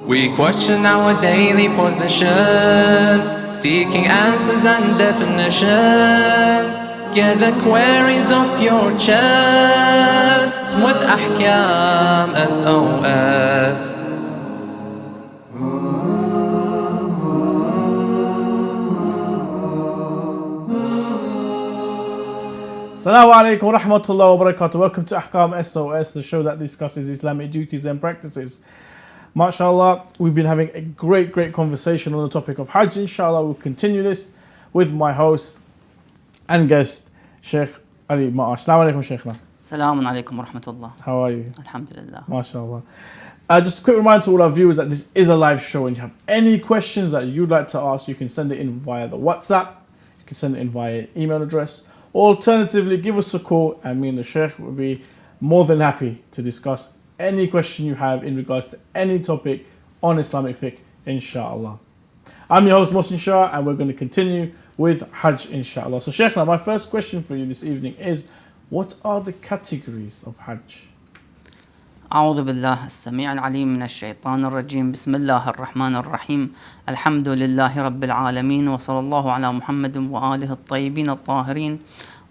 We question our daily position, seeking answers and definitions. Get the queries off your chest with Ahkam SOS. Assalamu alaikum wa rahmatullahi wa barakatuh. Welcome to Ahkam SOS, the show that discusses Islamic duties and practices. MashaAllah, we've been having a great conversation on the topic of Hajj. Inshallah, we'll continue this with my host and guest, Sheikh Ali Ma'ash. Assalamu alaikum, Sheikhna. Assalamu alaikum wa rahmatullah. How are you? Alhamdulillah. MashaAllah. Just a quick reminder to all our viewers that this is a live show, and you have any questions that you'd like to ask, you can send it in via the WhatsApp, you can send it in via email address. Alternatively, give us a call and me and the Sheikh will be more than happy to discuss any question you have in regards to any topic on Islamic fiqh, inshallah. I'm your host, Mohsin Shah, and we're going to continue with Hajj, inshallah. So, Sheikh, now my first question for you this evening is, what are the categories of Hajj? أعوذ بالله السميع العليم من الشيطان الرجيم بسم الله الرحمن الرحيم الحمد لله رب العالمين وصلى الله على محمد وآله الطيبين الطاهرين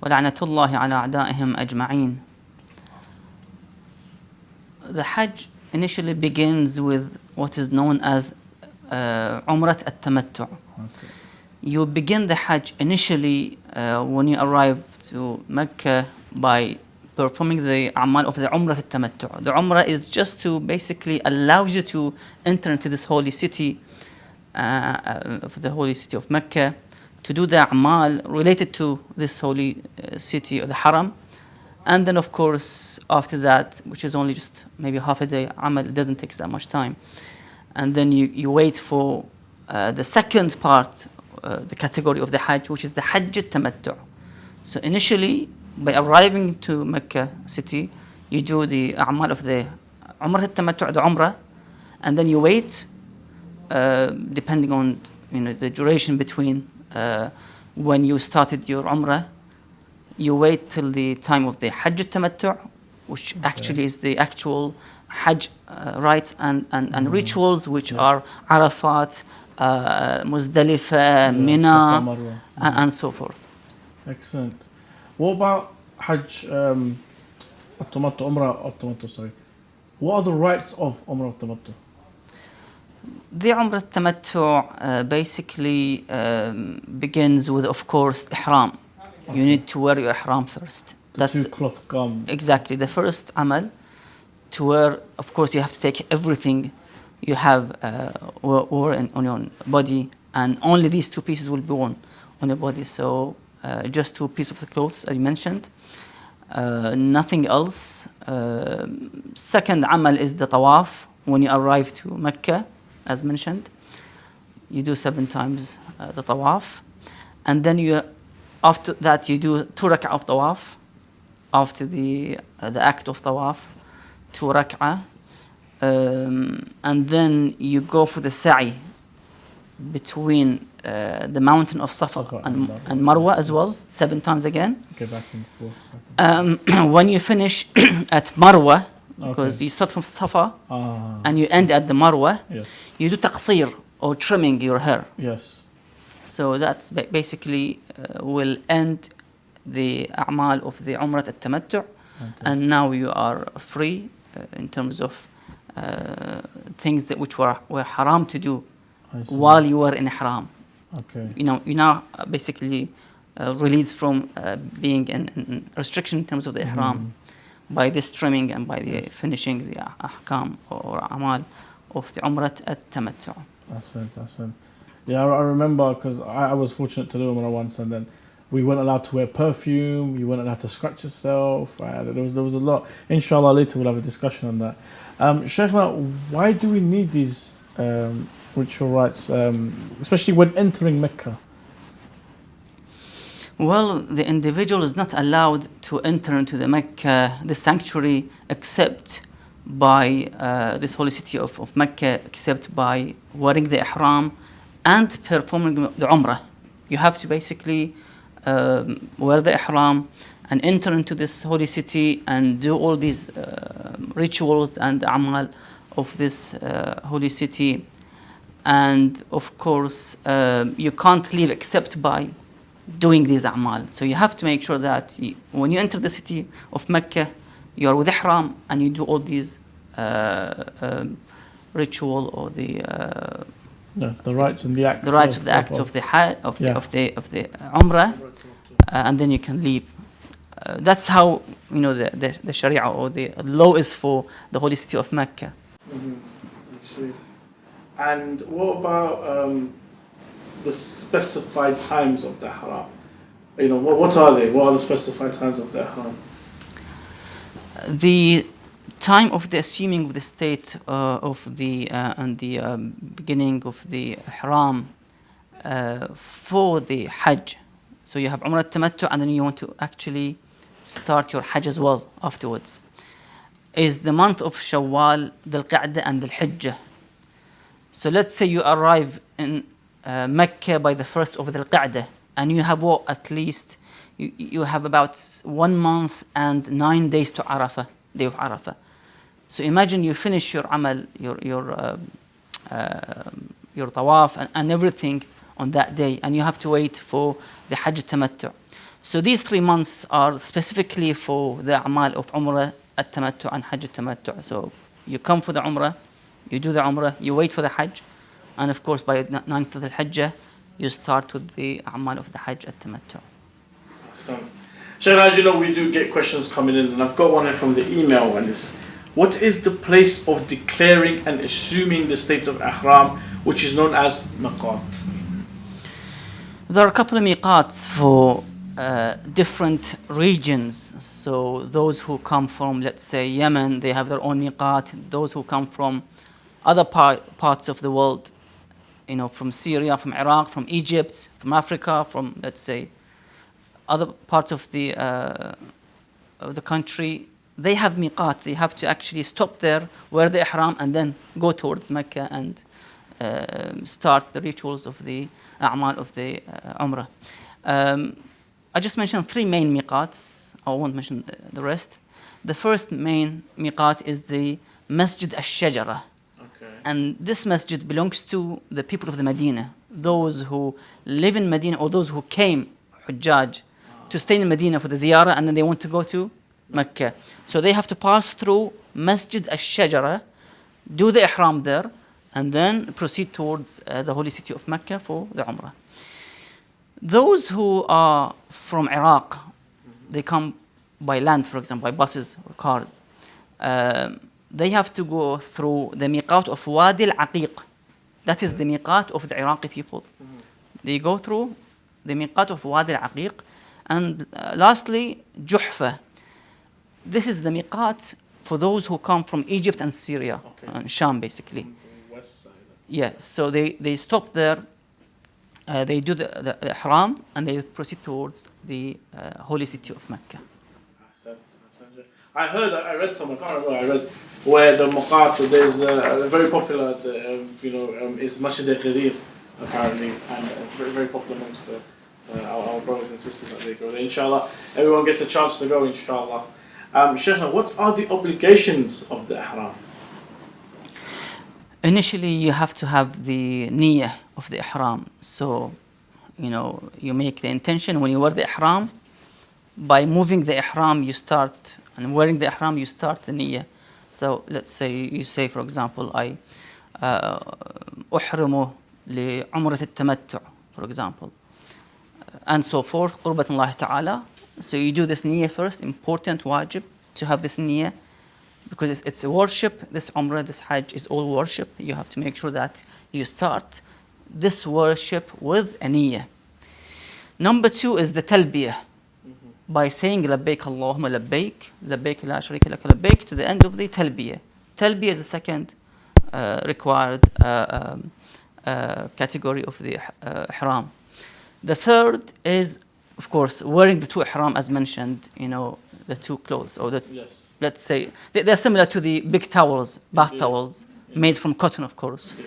ولعنة الله على أعدائهم أجمعين. The Hajj initially begins with what is known as Umrat al-Tamattu'. Okay. You begin the Hajj initially when you arrive to Mecca by performing the A'mal of the Umrah al-Tamattu'. The Umrah is just to basically allow you to enter into this holy city, of the holy city of Mecca, to do the A'mal related to this holy city or the Haram. And then of course after that, which is only just maybe half a day Amal, it doesn't take that much time. And then you wait for the second part, the category of the Hajj, which is the Hajj al-Tamattu'. So initially, by arriving to Mecca city, you do the A'mal of the Umrah al-Tamattu', the Umrah, and then you wait, depending on the duration between when you started your Umrah, you wait till the time of the Hajj al-Tamattu', which actually is the actual Hajj rites and rituals, which are Arafat, Muzdalifah, Mina, and so forth. Excellent. What about Hajj, Umrah al-Tamattu', sorry. What are the rights of Umrah al-Tamattu'? The Umrah al-Tamattu' basically begins with, of course, Ihram. Okay. You need to wear your Ihram first. That's the cloth garment. Exactly. The first Amal to wear, of course, you have to take everything you have worn on your body, and only these two pieces will be worn on your body. So just two pieces of the clothes, as you mentioned, nothing else. Second Amal is the Tawaf. When you arrive to Mecca, as mentioned, you do 7 times the Tawaf, and then after that you do 2 rak'ah of Tawaf. After the act of Tawaf, 2 rak'ah, and then you go for the sa'i between the mountain of Safa and Marwa as well, 7 times again. Okay, back and forth. When you finish at Marwa, because you start from Safa and you end at the Marwa, yes, you do taqsir, or trimming your hair. Yes. So that's basically will end the A'mal of the Umrah al-Tamattu'. Okay. And now you are free in terms of things which were haram to do while you were in Ihram. Okay. You now basically released from being in restriction in terms of the Ihram by this trimming and by the finishing the Ahkam or A'mal of the Umrah al-Tamattu'. That's it. Yeah, I remember, because I was fortunate to do Umrah once, and then we weren't allowed to wear perfume, you weren't allowed to scratch yourself, there was a lot. Inshallah, later we'll have a discussion on that. Sheikhna, why do we need these ritual rites, especially when entering Mecca? Well, the individual is not allowed to enter into the Mecca, the sanctuary, except by this holy city of Mecca, except by wearing the Ihram and performing the Umrah. You have to basically wear the Ihram and enter into this holy city and do all these rituals and Amal of this holy city. And of course, you can't leave except by doing these a'mal. So you have to make sure that when you enter the city of Mecca, you are with ihram and you do all these ritual or the rites and the acts. The rites of the acts of the Hajj, of the Umrah, and then you can leave. That's how the Sharia or the law is for the holy city of Mecca. And what about the specified times of the ihram? What are they? What are the specified times of the ihram? The time of the assuming of the state of the and the beginning of the ihram for the Hajj. So you have Umrah Tamattu and then you want to actually start your Hajj as well afterwards. Is the month of Shawwal, Dhul Qa'dah and Dhul Hijjah. So let's say you arrive in Mecca by the 1st of Dhul Qa'dah and you have at least you have about 1 month and 9 days to Arafah, day of Arafah. So imagine you finish your amal, your tawaf and everything on that day, and you have to wait for the Hajj Tamattu. So these 3 months are specifically for the amal of Umrah at-Tamattu and Hajj Tamattu. So you come for the Umrah, you do the Umrah, you wait for the Hajj, and of course by 9th of the Hajj, you start with the amal of the Hajj at-Tamattu. Awesome. So as you know, we do get questions coming in, and I've got one here from the email, and it's, what is the place of declaring and assuming the state of ihram, which is known as miqat? There are a couple of miqats for different regions. So those who come from, let's say, Yemen, they have their own miqat. Those who come from other parts of the world, from Syria, from Iraq, from Egypt, from Africa, from, let's say, other parts of the country, they have miqat. They have to actually stop there, wear the ihram, and then go towards Mecca and start the rituals of the a'mal of the Umrah. I just mentioned 3 main miqats. I won't mention the rest. The first main miqat is the Masjid al-Shajara. Okay. And this masjid belongs to the people of the Medina, those who live in Medina or those who came, Hujjaj, to stay in Medina for the ziyarah and then they want to go to Mecca. So they have to pass through Masjid al-Shajara, do the ihram there, and then proceed towards the holy city of Mecca for the Umrah. Those who are from Iraq, they come by land, for example, by buses or cars. They have to go through the miqat of Wadi al-Aqiq. That is the miqat of the Iraqi people. They go through the miqat of Wadi al-Aqiq. And lastly, Juhfa. This is the miqat for those who come from Egypt and Syria, and Sham basically. West side. Yeah, so they stop there, they do the ihram, and they proceed towards the holy city of Mecca. I read somewhere, I can't remember, I read where the miqat, there's very popular, is Masjid al-Ghadir, apparently, and it's very, very popular amongst our brothers and sisters that they go there. Inshallah, everyone gets a chance to go, inshallah. Shaykhna, what are the obligations of the ihram? Initially, you have to have the niyyah of the ihram. So, you make the intention when you wear the ihram. By moving the ihram, you start, and wearing the ihram, you start the niyyah. So, let's say you say, for example, I أحرم لعمرة التمتع, for example, and so forth, قربة الله تعالى. So you do this niyyah first, important, wajib, to have this niyyah, because it's a worship. This Umrah, this Hajj is all worship. You have to make sure that you start this worship with a niyyah. Number 2 is the talbiyah, by saying labbaik Allahumma labbaik, labbaik la sharika laka labbaik, to the end of the talbiyah. Talbiyah is the second required category of the ihram. The third is, of course, wearing the 2 ihram as mentioned, the 2 clothes, or let's say, they're similar to the big towels, bath towels, made from cotton, of course.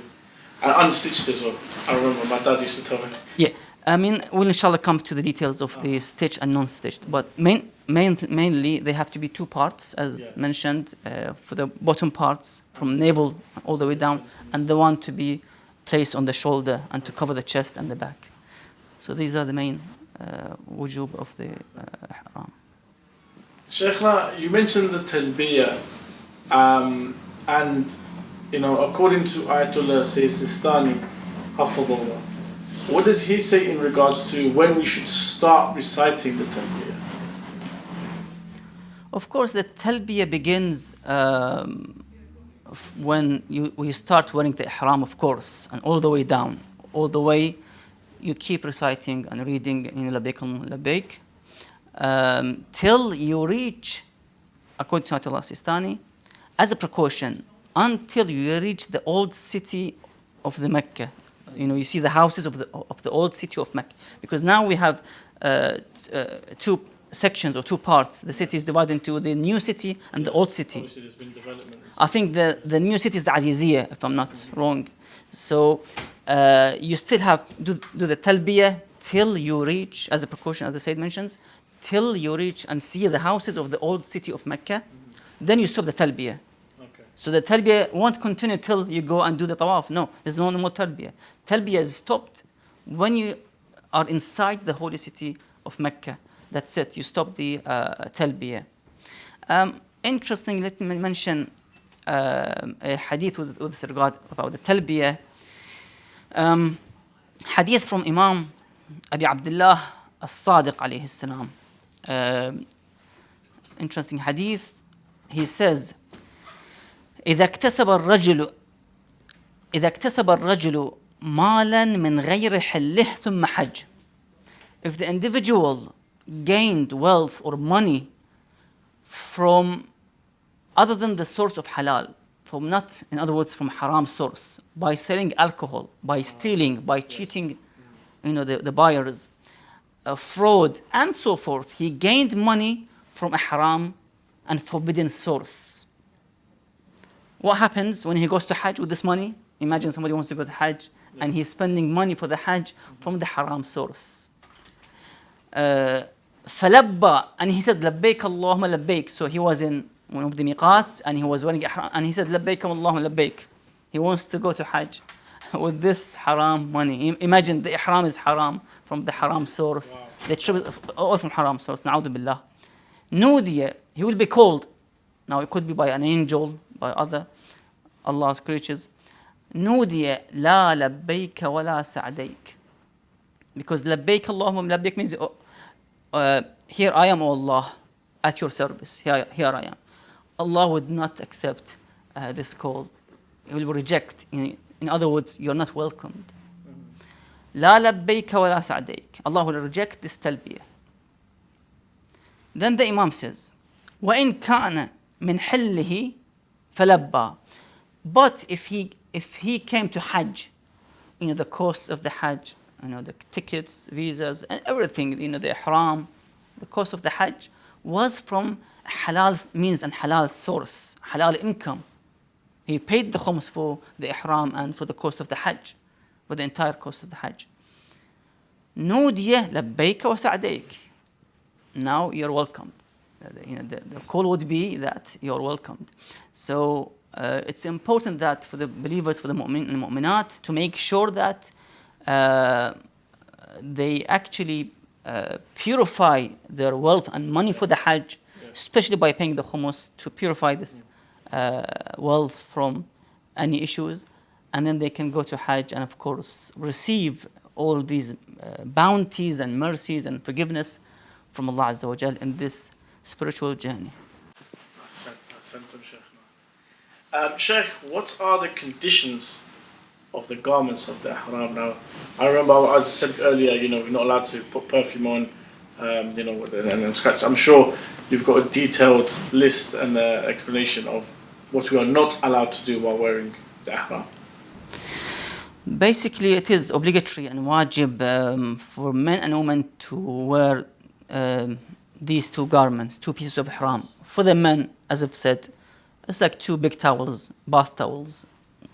And unstitched as well. I remember my dad used to tell me. Yeah, I mean, we'll inshallah come to the details of the stitched and non-stitched, but mainly they have to be two parts, as mentioned, for the bottom parts from navel all the way down, and the one to be placed on the shoulder and to cover the chest and the back. So these are the main wujub of the ihram. Shaykhna, you mentioned the talbiyah, and according to Ayatollah Sistani, Hafidhullah, what does he say in regards to when we should start reciting the talbiyah? Of course, the talbiyah begins when you start wearing the ihram, of course, and all the way down, all the way you keep reciting and reading labbaik labbaik till you reach, according to Ayatollah Sistani, as a precaution, until you reach the old city of the Mecca. You see the houses of the old city of Mecca, because now we have two sections or two parts. The city is divided into the new city and the old city. Obviously, there's been development. I think the new city is the Aziziyah, if I'm not wrong. So you still have do the talbiyah till you reach, as a precaution, as the Sayyid mentions, till you reach and see the houses of the old city of Mecca. Then you stop the talbiyah. So the talbiyah won't continue till you go and do the tawaf. No, there's no more talbiyah. Talbiyah is stopped when you are inside the holy city of Mecca. That's it. You stop the talbiyah. Interesting, let me mention a hadith with this regard about the talbiyah. Hadith from Imam Abi Abdullah As-Sadiq alayhi salam. Interesting hadith. He says, إذا اكتسب الرجل مالا من غير حله ثم حج. If the individual gained wealth or money from other than the source of halal, from not, in other words, from haram source, by selling alcohol, by stealing, by cheating, the buyers, fraud, and so forth, he gained money from a haram and forbidden source. What happens when he goes to Hajj with this money? Imagine somebody wants to go to Hajj and he's spending money for the Hajj from the haram source. فلبى, and he said لبيك اللهم لبيك. So he was in one of the miqats and he was wearing ihram and he said لبيك اللهم لبيك. He wants to go to Hajj with this haram money. Imagine the ihram is haram from the haram source. Wow. The trip all from haram source. نعوذ بالله. Nudiya, he will be called. Now it could be by an angel, by other Allah's creatures. نودي لا لبيك ولا سعديك. Because لبيك اللهم لبيك means here I am, O Allah, at your service. Here I am. Allah would not accept this call. He will reject. In other words, you're not welcomed. لا لبيك ولا سعديك. Allah will reject this talbiyah. Then the Imam says, وإن كان من حله فلبى. But if he came to Hajj, the cost of the Hajj, the tickets, visas, and everything, the ihram, the cost of the Hajj was from halal means and halal source, halal income. He paid the khums for the ihram and for the cost of the Hajj, for the entire cost of the Hajj. نودي لبيك وسعديك. Now you're welcomed. The call would be that you're welcomed. So it's important that for the believers, for the mu'min and mu'minat, to make sure that they actually purify their wealth and money for the Hajj, especially by paying the khumus, to purify this wealth from any issues, and then they can go to Hajj and of course receive all these bounties and mercies and forgiveness from Allah Azza wa Jal in this spiritual journey. Sheikh, what are the conditions of the garments of the ihram? Now, I remember as I said earlier, we're not allowed to put perfume on, and scratch. I'm sure you've got a detailed list and explanation of what we are not allowed to do while wearing the ihram. Basically, it is obligatory and wajib for men and women to wear these two garments, two pieces of ihram. For the men, as I've said, it's like two big towels, bath towels.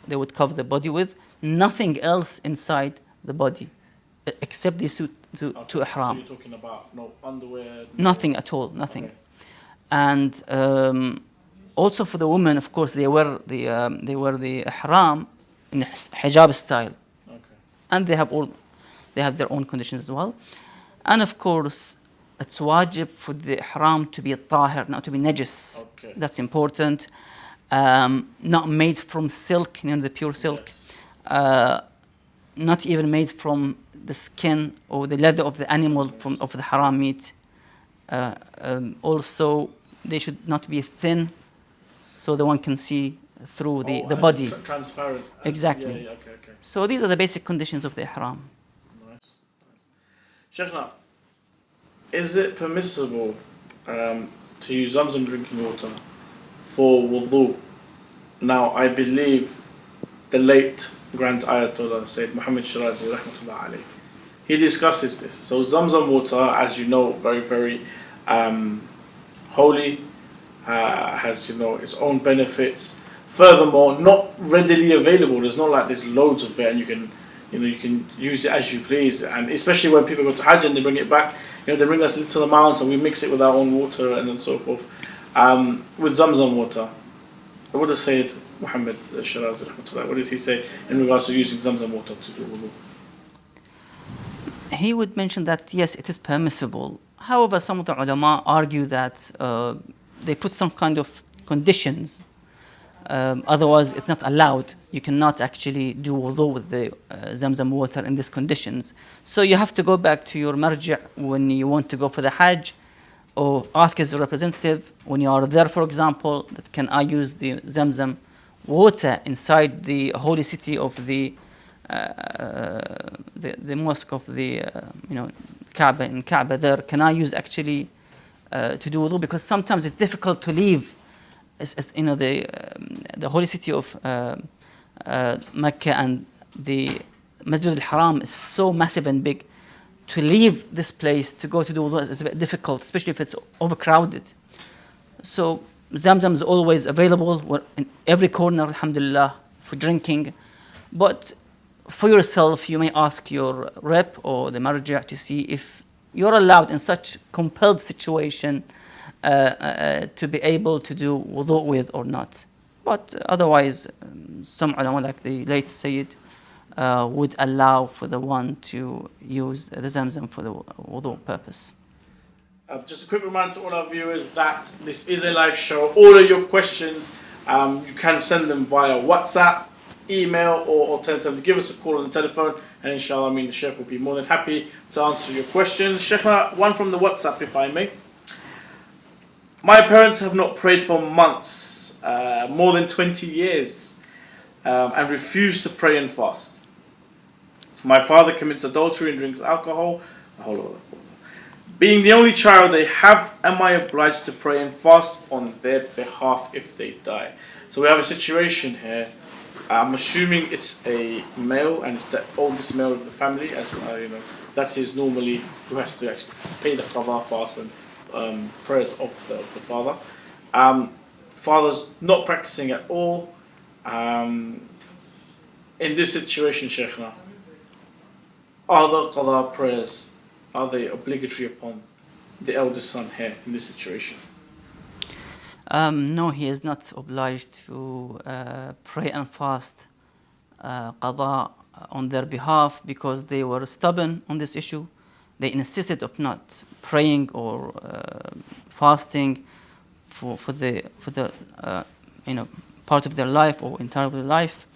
They would cover the body with, nothing else inside the body. except these two to ihram. So you're talking about no underwear? Nothing at all, nothing. Okay. And also for the women, of course, they wear the ihram in hijab style, Okay. and they have their own conditions as well. And of course, it's wajib for the ihram to be tahir, not to be najis. Okay. That's important. Not made from silk, the pure silk. Yes. Not even made from the skin or the leather of the animal of the haram meat. Also, they should not be thin, so the one can see through the body. Transparent. Exactly. Yeah, okay. So these are the basic conditions of the ihram. Nice. Sheikhna, is it permissible to use Zamzam drinking water for wudu? Now, I believe the late Grand Ayatollah Sayyid Muhammad Shirazi rahmatullah alayhi, he discusses this. So Zamzam water, as you know, very, very holy, has its own benefits. Furthermore, not readily available. There's not like there's loads of it, and you can use it as you please. And especially when people go to Hajj and they bring it back, they bring us little amounts and we mix it with our own water and then so forth. With Zamzam water, what does Sayyid Muhammad Shirazi rahmatullah, what does he say in regards to using Zamzam water to do wudu? He would mention that yes, it is permissible. However, some of the ulama argue that they put some kind of conditions. Otherwise, it's not allowed. You cannot actually do wudu with the Zamzam water in these conditions. So you have to go back to your marji' when you want to go for the Hajj, or ask his representative when you are there, for example, that can I use the Zamzam water inside the holy city of the mosque of the Kaaba, in Kaaba there, can I use actually to do wudu? Because sometimes it's difficult to leave the holy city of Mecca, and the Masjid al-Haram is so massive and big. To leave this place to go to do wudu is a bit difficult, especially if it's overcrowded. So Zamzam is always available in every corner, alhamdulillah, for drinking. But for yourself, you may ask your rep or the marji' to see if you're allowed in such compelled situation to be able to do wudu with or not. But otherwise, some ulama like the late Sayyid would allow for the one to use the Zamzam for the wudu purpose. Just a quick reminder to all our viewers that this is a live show. All of your questions, you can send them via WhatsApp, email, or alternatively give us a call on the telephone, and inshallah, the Sheikh will be more than happy to answer your questions. Sheikh, one from the WhatsApp, if I may. My parents have not prayed for months, more than 20 years, and refuse to pray and fast. My father commits adultery and drinks alcohol. Being the only child they have, am I obliged to pray and fast on their behalf if they die? So we have a situation here. I'm assuming it's a male, and it's the oldest male of the family, as that is normally who has to actually pay the qadha fast and prayers of the father. Father's not practicing at all. In this situation, Sheikhna, are the qadha prayers, are they obligatory upon the eldest son here in this situation? No, he is not obliged to pray and fast qadha on their behalf, because they were stubborn on this issue. They insisted of not praying or fasting for the part of their life or entire of their life.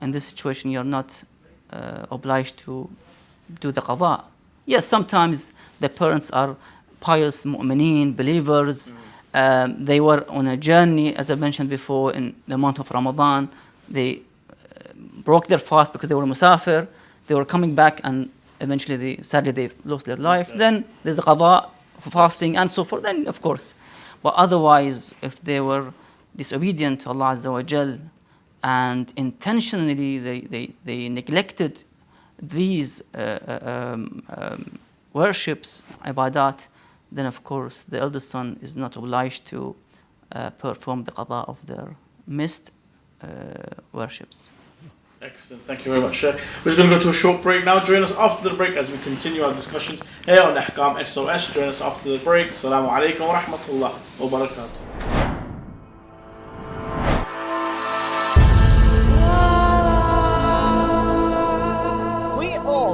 In this situation, you're not obliged to do the qadha. Yes, sometimes the parents are pious mu'mineen, believers. They were on a journey, as I mentioned before, in the month of Ramadan. They broke their fast because they were musafir. They were coming back, and eventually, sadly, they lost their life. Okay. Then there's a qadha for fasting and so forth. Then, of course. But otherwise, if they were disobedient to Allah Azza wa Jal and intentionally they neglected these worships, ibadat, then of course the eldest son is not obliged to perform the qadha of their missed worships. Excellent. Thank you very much, Sheikh. We're just going to go to a short break now. Join us after the break as we continue our discussions here on Ahkam SOS. Join us after the break. Assalamu alaikum wa rahmatullah wa barakatuh.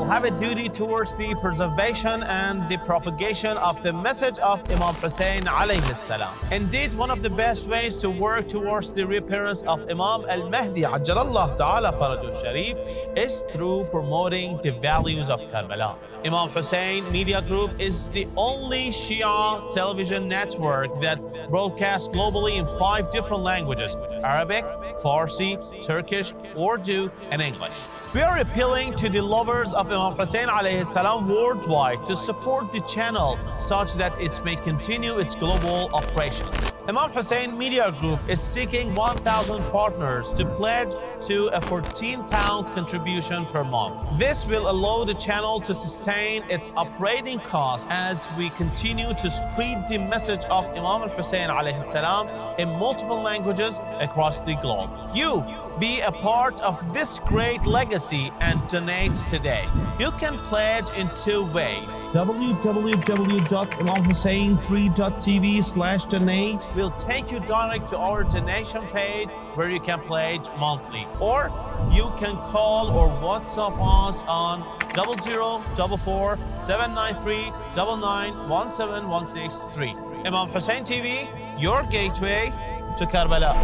Have a duty towards the preservation and the propagation of the message of Imam Hussein alayhi salam. Indeed, one of the best ways to work towards the reappearance of Imam al-Mahdi ajjalallahu ta'ala farajul sharif is through promoting the values of Karbala. Imam Hussein Media Group is the only Shia television network that broadcasts globally in 5 different languages: Arabic, Farsi, Turkish, Urdu, and English. We are appealing to the lovers of Imam Hussein alayhi salam worldwide to support the channel such that it may continue its global operations. Imam Hussein Media Group is seeking 1,000 partners to pledge to a £14 contribution per month. This will allow the channel to sustain its operating costs as we continue to spread the message of Imam Hussein alayhi salam in multiple languages across the globe. You be a part of this great legacy and donate today. You can pledge in 2 ways. www.imamhussein3.tv/donate will take you direct to our donation page where you can pledge monthly. Or you can call or WhatsApp us on 0044 793 9917163. Imam Hussein TV, your gateway to Karbala.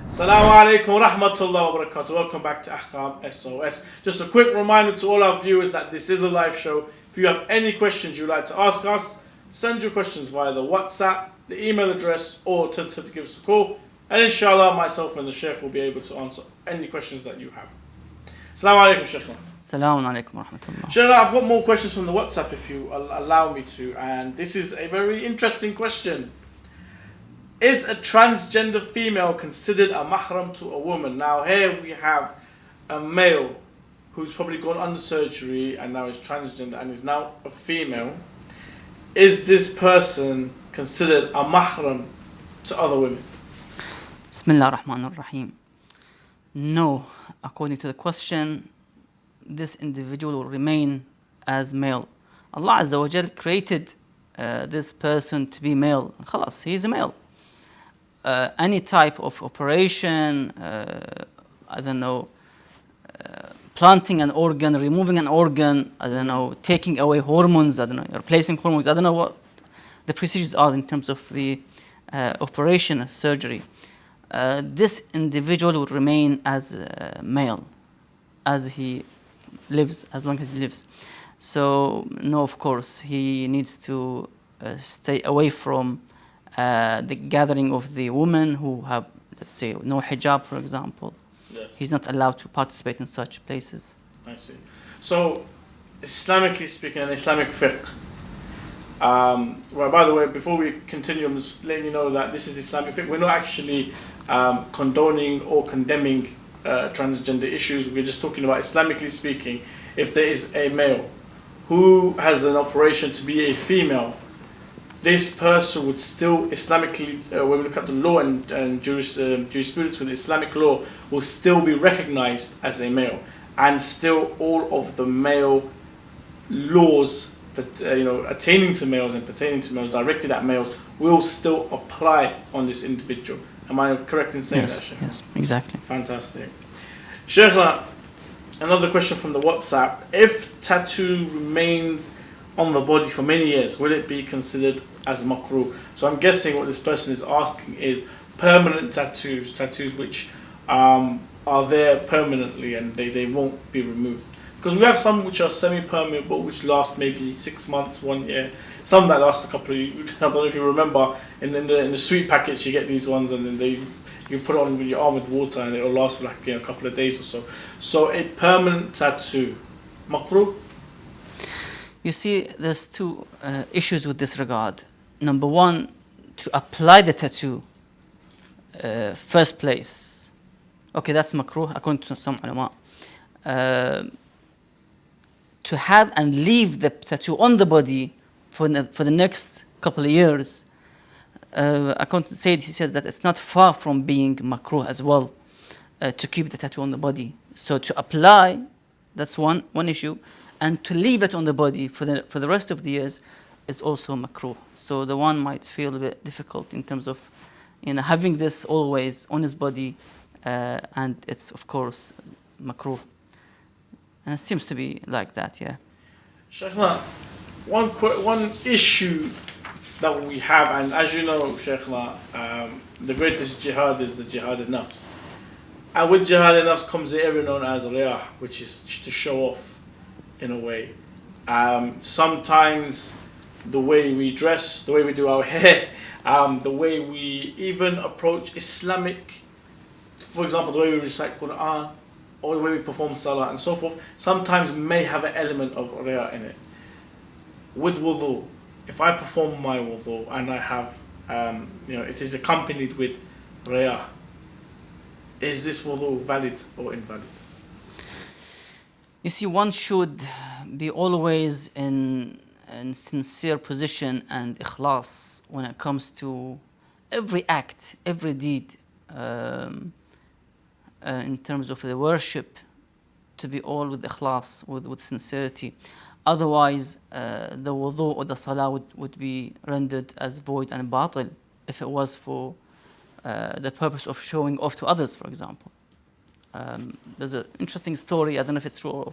Assalamu alaikum wa rahmatullah wa barakatuh. Welcome back to Ahkam SOS. Just a quick reminder to all our viewers that this is a live show. If you have any questions you'd like to ask us, send your questions via the WhatsApp, the email address, or to give us a call. And inshallah, myself and the Sheikh will be able to answer any questions that you have. Assalamu alaikum, Sheikh. Assalamu alaikum wa rahmatullah. Sheikh, I've got more questions from the WhatsApp if you allow me to. And this is a very interesting question. Is a transgender female considered a mahram to a woman? Now here we have a male who's probably gone under surgery and now is transgender and is now a female. Is this person considered a mahram to other women? Bismillah ar-Rahman ar-Rahim. No, according to the question, this individual will remain as male. Allah Azza wa Jal created this person to be male. Khalas, he is a male. Any type of operation, planting an organ, removing an organ, taking away hormones, replacing hormones, I don't know what the procedures are in terms of the operation, surgery. This individual will remain as male as he lives, as long as he lives. So, no, of course, he needs to stay away from the gathering of the women who have, let's say, no hijab, for example. Yes. He's not allowed to participate in such places. I see. So, Islamically speaking, an Islamic fiqh. Well, by the way, before we continue, I'm just letting you know that this is Islamic fiqh. We're not actually condoning or condemning transgender issues. We're just talking about, Islamically speaking, if there is a male who has an operation to be a female, this person would still Islamically, when we look at the law and jurisprudence with Islamic law, will still be recognized as a male, and still all of the male laws, attaining to males and pertaining to males, directed at males, will still apply on this individual. Am I correct in saying that, Sheikh? Yes, exactly. Fantastic. Sheikh, another question from the WhatsApp. If tattoo remains on the body for many years, will it be considered as makruh? So I'm guessing what this person is asking is permanent tattoos which are there permanently and they won't be removed. Because we have some which are semi-permanent but which last maybe 6 months, 1 year. Some that last a couple of years. I don't know if you remember, in the sweet packets you get these ones and then you put it on with your arm with water and it will last for like a couple of days or so. So a permanent tattoo, makruh? You see, there's 2 issues with this regard. Number one, to apply the tattoo first place. Okay, that's makruh according to some ulama. To have and leave the tattoo on the body for the next couple of years, according to Sayyid, he says that it's not far from being makruh as well, to keep the tattoo on the body. So to apply, that's one issue, and to leave it on the body for the rest of the years is also makruh. So the one might feel a bit difficult in terms of, having this always on his body, and it's of course makruh. And it seems to be like that, yeah. Shaykhna, one issue that we have, and as you know, Shaykhna, the greatest jihad is the jihad al-nafs. And with jihad al-nafs comes the area known as riyah, which is to show off in a way. Sometimes the way we dress, the way we do our hair, the way we even approach Islamic, for example, the way we recite Quran, or the way we perform salah and so forth, sometimes may have an element of riyah in it. With wudu, if I perform my wudu and I have, it is accompanied with riyah, is this wudu valid or invalid? You see, one should be always in sincere position and ikhlas when it comes to every act, every deed, in terms of the worship, to be all with ikhlas, with sincerity. Otherwise, the wudu or the salah would be rendered as void and batil if it was for the purpose of showing off to others, for example. There's an interesting story, I don't know if it's true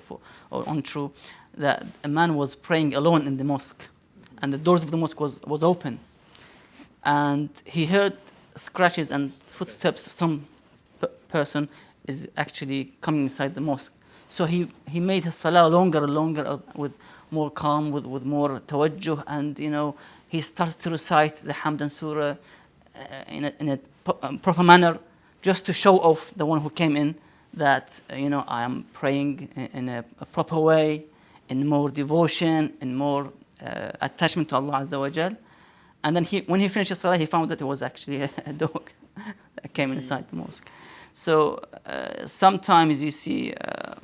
or untrue, that a man was praying alone in the mosque, and the doors of the mosque was open, and he heard scratches and footsteps of some person is actually coming inside the mosque. So he made his salah longer and longer, with more calm, with more tawajjuh, and he started to recite the Hamd and Surah in a proper manner, just to show off the one who came in that I am praying in a proper way, in more devotion, in more attachment to Allah Azza wa Jal. And then when he finished his salah, he found that it was actually a dog that came inside the mosque. So sometimes you see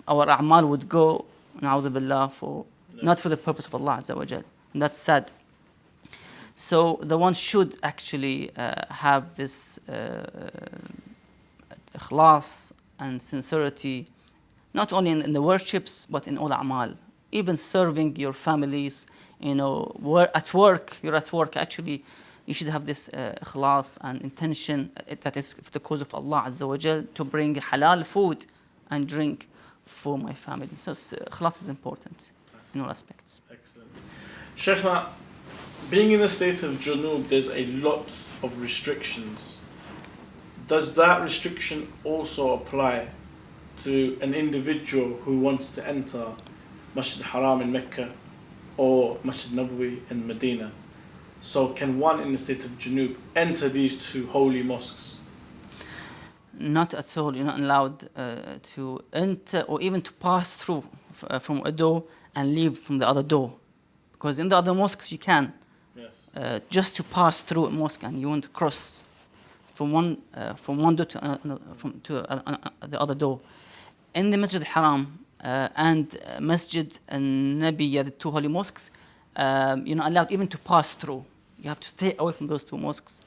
our a'mal would go, na'udhu billah, not for the purpose of Allah Azza wa Jal. And that's sad. So the one should actually have this ikhlas and sincerity, not only in the worships, but in all a'mal. Even serving your families, at work, you're at work, actually, you should have this ikhlas and intention that is for the cause of Allah Azza wa Jal, to bring halal food and drink for my family. So ikhlas is important in all aspects. Excellent. Shaykhna, being in the state of Junub, there's a lot of restrictions. Does that restriction also apply to an individual who wants to enter Masjid Haram in Mecca or Masjid Nabawi in Medina? So can one in the state of Junub enter these two holy mosques? Not at all. You're not allowed to enter or even to pass through from a door and leave from the other door. Because in the other mosques you can. Yes. Just to pass through a mosque, and you want to cross from one door to the other door. In the Masjid Haram and Masjid Nabi, the two holy mosques, you're not allowed even to pass through. You have to stay away from those two mosques,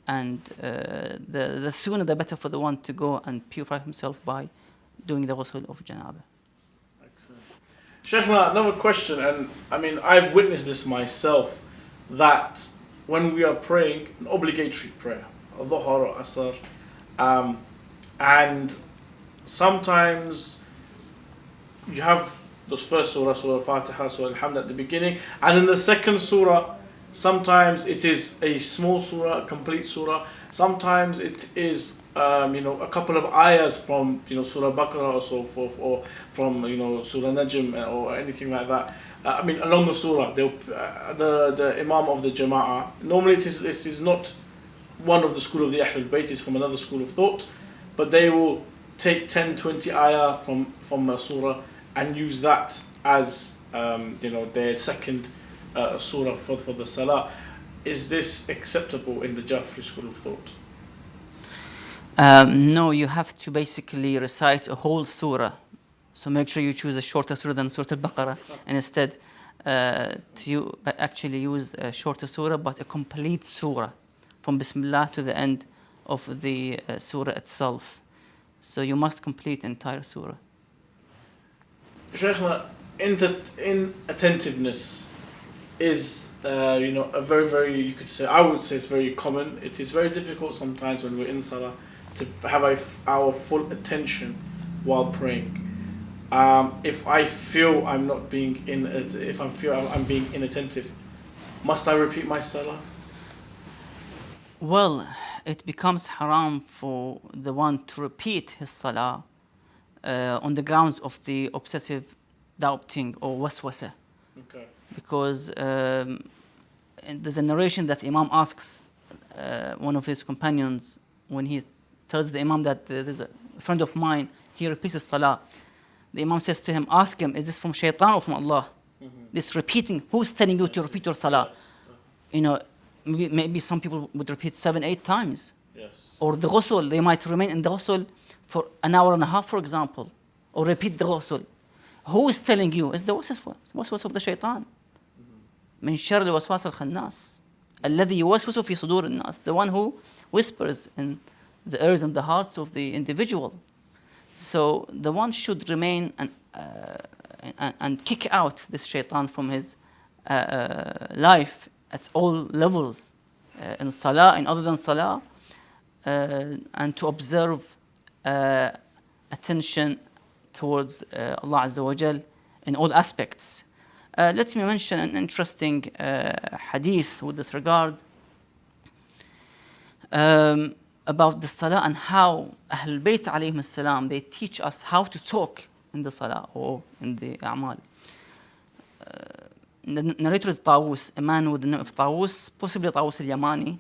and the sooner the better for the one to go and purify himself by doing the ghusl of janaba. Excellent. Shaykhna, another question, and I've witnessed this myself, that when we are praying an obligatory prayer, Dhuhr or Asr, and sometimes you have those first surah, Surah Al-Fatiha, Surah Al-Hamd at the beginning, and in the second surah, sometimes it is a small surah, a complete surah, sometimes it is a couple of ayahs from Surah Baqarah or so forth, or from Surah Najm or anything like that. Along the surah, the Imam of the Jama'ah, normally it is not one of the school of the Ahlul Bayt, is from another school of thought, but they will take 10, 20 ayah from a surah and use that as their second surah for the salah. Is this acceptable in the Jafri school of thought? No, you have to basically recite a whole surah. So make sure you choose a shorter surah than Surah Al-Baqarah, and instead actually use a shorter surah, but a complete surah from Bismillah to the end of the surah itself. So you must complete the entire surah. Shaykhna, inattentiveness is, a very, very, you could say, I would say it's very common. It is very difficult sometimes when we're in Salah to have our full attention while praying. If I feel I'm not being if I feel I'm being inattentive, must I repeat my Salah? Well, it becomes haram for the one to repeat his Salah on the grounds of the obsessive doubting or waswasa. Okay. Because there's a narration that Imam asks one of his companions when he tells the Imam that there's a friend of mine, he repeats his Salah. The Imam says to him, ask him, is this from shaitan or from Allah? This repeating, who's telling you to repeat your Salah? Maybe some people would repeat 7-8 times. Yes. Or the ghusl, they might remain in the ghusl for an hour and a half, for example, or repeat the ghusl. Who is telling you? It's the waswas of the shaitan. من شر الوسواس الخناس الذي يوسوس في صدور الناس, the one who whispers in the ears and the hearts of the individual. So the one should remain and kick out this shaitan from his life at all levels, in salah and other than salah, and to observe attention towards Allah Azza wa Jal in all aspects. Let me mention an interesting hadith with this regard about the salah and how Ahlul Bayt alayhim as-salam, they teach us how to talk in the salah or in the a'mal. The narrator is Tawus, a man with the name of Tawus, possibly Tawus al-Yamani.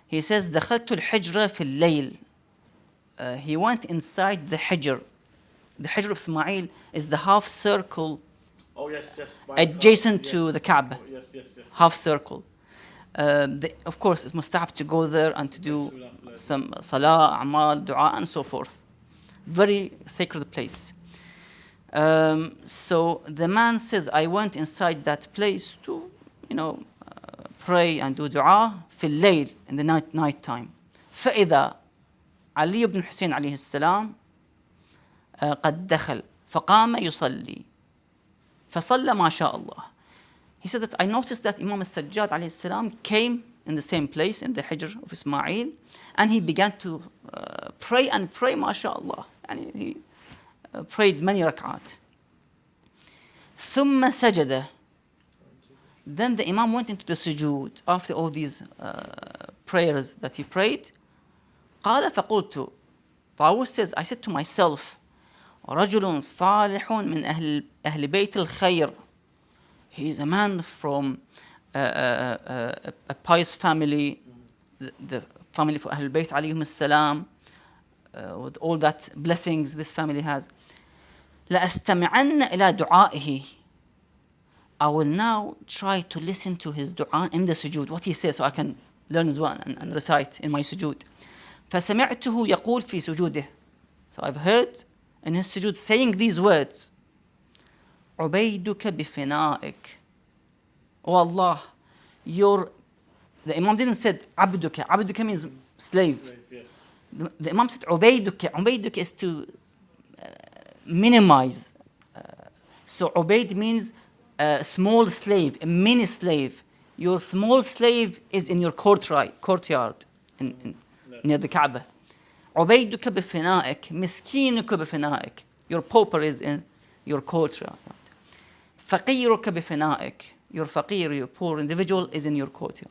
He says, دخلت الحجرة في الليل. He went inside the hijr. The hijr of Ismail is the half circle adjacent to the Kaaba. Yes. Half circle. Of course, it's mustahab to go there and to do some salah, a'mal, dua, and so forth. Very sacred place. So the man says, I went inside that place to, pray and do dua في الليل, in the night time. فإذا علي بن حسين عليه السلام قد دخل فقام يصلي فصلى ما شاء الله. He said that I noticed that Imam al-Sajjad alayhi salam came in the same place in the hijr of Ismail, and he began to pray mashallah, and he prayed many rak'at. ثم سجد. Then the Imam went into the sujood after all these prayers that he prayed. قال فقلت, Tawus says, I said to myself, رجل صالح من أهل بيت الخير. He is a man from a pious family, the family for Ahlul Bayt alayhim as-salam, with all that blessings this family has. لأستمعن إلى دعائه. I will now try to listen to his dua in the sujood, what he says, so I can learn as well and recite in my sujood. فسمعته يقول في سجوده. So I've heard in his sujood saying these words. عبيدك بفنائك. Oh Allah, the Imam didn't say عبدك. عبدك means slave. Yes. The Imam said عبيدك. عبيدك is to minimize. So عبيد means a small slave, a mini slave. Your small slave is in your courtyard near the Kaaba. عبيدك بفنائك. مسكينك بفنائك. Your pauper is in your courtyard. فقيرك بفنائك. Your faqir, your poor individual, is in your courtyard.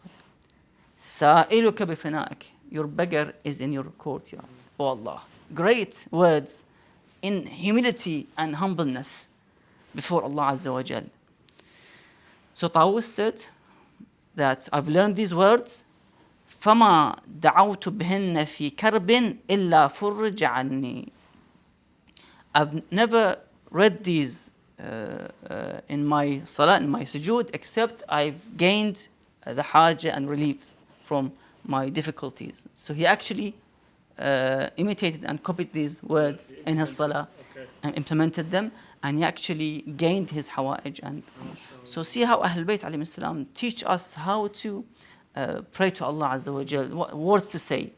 سائلك بفنائك. Your beggar is in your courtyard. Oh Allah. Great words in humility and humbleness before Allah Azza wa Jal. So Tawus said that I've learned these words. فما دعوت بهن في كرب إلا فرج عني. I've never read these in my salah, in my sujood, except I've gained the hajj and relief from my difficulties. So he actually imitated and copied these words in his salah and implemented them, and he actually gained his hawa'ij. And so see how Ahlul Bayt alayhim salam teach us how to pray to Allah Azza wa Jal, what words to say,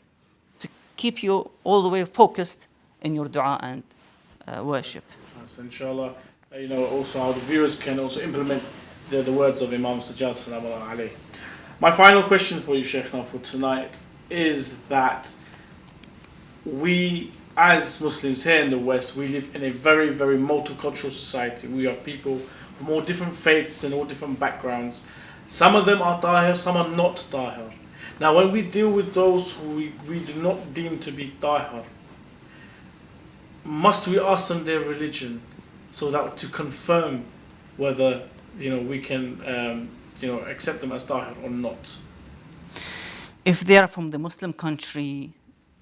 to keep you all the way focused in your dua and worship. So inshallah, also how the viewers can also implement the words of Imam Sajjad Salaam alayhi. My final question for you, Shaykhna, for tonight is that we, as Muslims here in the West, we live in a very, very multicultural society. We have people from all different faiths and all different backgrounds. Some of them are tahir, some are not tahir. Now, when we deal with those who we do not deem to be tahir, must we ask them their religion so that to confirm whether we can accept them as tahir or not? If they are from the Muslim country,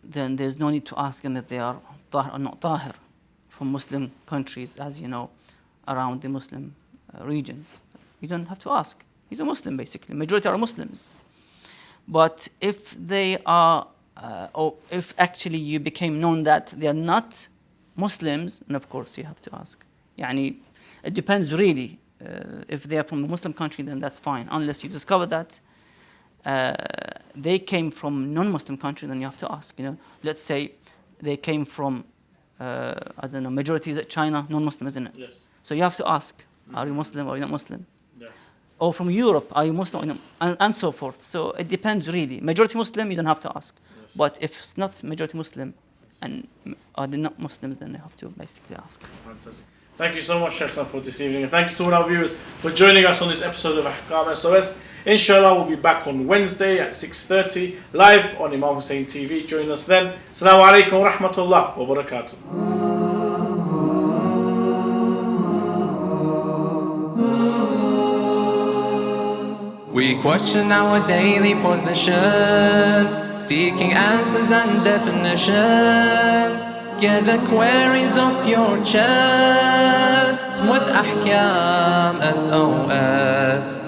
then there's no need to ask them if they are tahir or not tahir. From Muslim countries, as you know, around the Muslim regions, you don't have to ask. He's a Muslim, basically. Majority are Muslims. But if they are, or if actually you became known that they are not Muslims, then of course you have to ask. Yani, it depends really. If they are from the Muslim country, then that's fine. Unless you discover that they came from non-Muslim country, then you have to ask. Let's say they came from, I don't know, majority is China, non-Muslim, isn't it? Yes. So you have to ask, are you Muslim or are you not Muslim? Yeah. Or from Europe, are you Muslim, and so forth. So it depends really. Majority Muslim, you don't have to ask. Yes. But if it's not majority Muslim and are they not Muslims, then you have to basically ask. Fantastic. Thank you so much, Shaykhna, for this evening. And thank you to all our viewers for joining us on this episode of Ahkam SOS. Inshallah, we'll be back on Wednesday at 6:30 live on Imam Hussein TV. Join us then. Assalamu alaikum wa rahmatullah wa barakatuh. We question our daily position, seeking answers and definitions. Get the queries off your chest with Ahkam SOS.